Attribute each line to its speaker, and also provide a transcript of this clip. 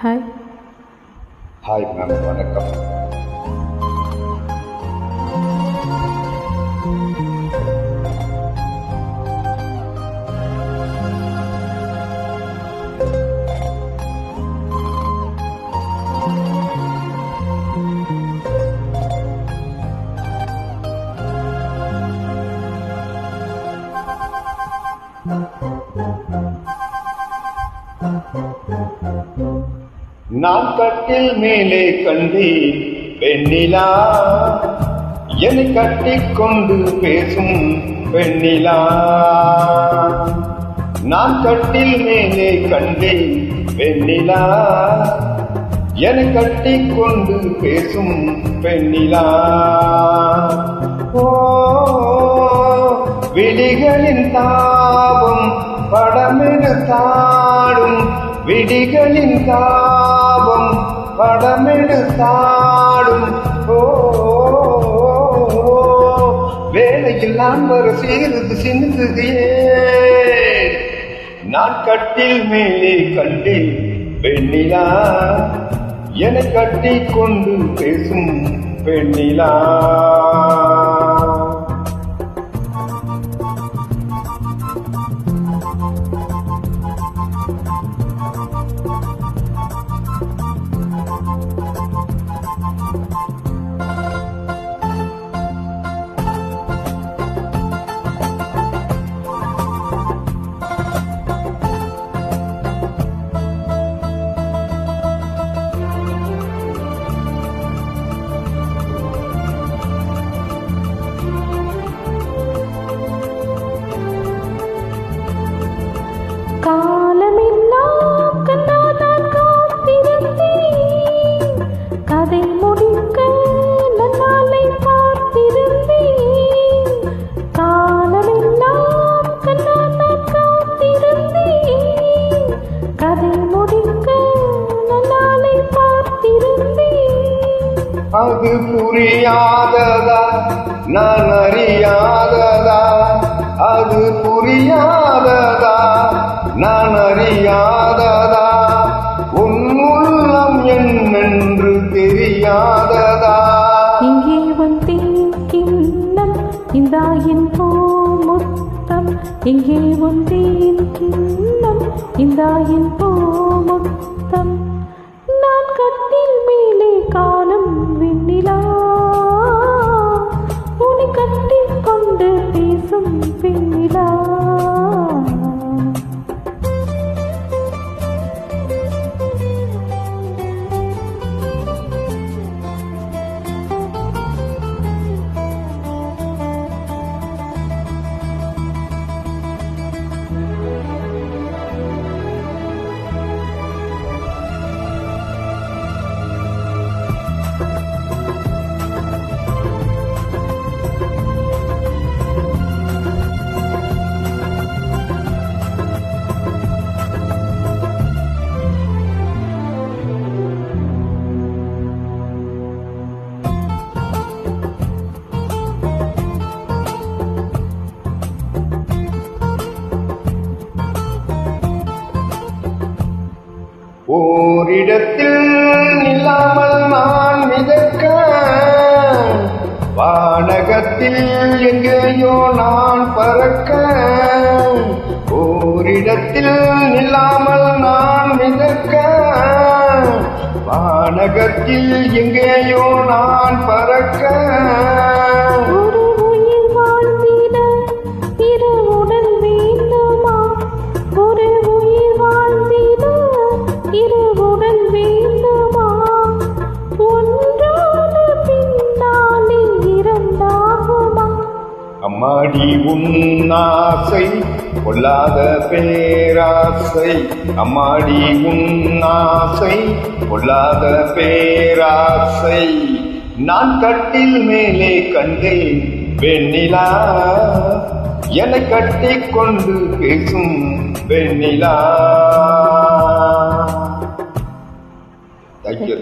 Speaker 1: Hi.
Speaker 2: Hi ma'am, வணக்கம். நான் கட்டில் மேலே கண்டேன் வெண்ணிலா, என்னை கட்டிக்கொண்டு பேசும் வெண்ணிலா. நான் கட்டில் மேலே கண்டேன் வெண்ணிலா, என்னை கட்டிக்கொண்டு பேசும் வெண்ணிலா. ஓ, விழிகளின் தாபம் படமெடுத்தாடும், விடிகளின் தாபம் படமெடுத்தாடும். ஓ, வேலையில் நான் வர சீருது சிந்துது. நான் கட்டில் மேலே கண்டேன் வெண்ணிலா, என்னை கட்டி கொண்டு பேசும் வெண்ணிலா.
Speaker 1: காலமெல்லாம் கண்ணாதான் காத்திருந்தேன், கதை முடிக்க நன்னாளை பார்த்திருந்தேன். காலமெல்லாம் கண்ணாதான் காத்திருந்தேன், கதை முடிக்க நன்னாளை பார்த்திருந்தேன்.
Speaker 2: அது புரியாததா நான் அறியாததா, அது புரியாததா நான் அறியாததா, உன் உள்ளம் என்னென்று தெரியாததா.
Speaker 1: இங்கே வந்தேன் கிண்ணம் இந்தாயின் பூமுத்தம், இங்கே வந்தேன் கிண்ணம் இந்தாயின் பூமுத்தம். நான் கட்டில் மேலே காணும் வெண்ணிலா, உன்னை கட்டிக் கொண்டு பேசும் வெண்ணிலா.
Speaker 2: ஓரிடத்தில் இல்லாமல் நான் மிதக்க, வானகத்தில் எங்கேயோ நான் பறக்க. ஓரிடத்தில் இல்லாமல் நான் மிதக்க, வானகத்தில் எங்கேயோ நான் பறக்க. அம்மாடி உன்னாசை கொள்ளாத பேராசை, அம்மாடி உன்னாசை கொள்ளாத பேராசை. நான் கட்டில் மேலே கண்டேன் வெண்ணிலா, என்னை கட்டிக் கொண்டு பேசும் வெண்ணிலா. Thank you.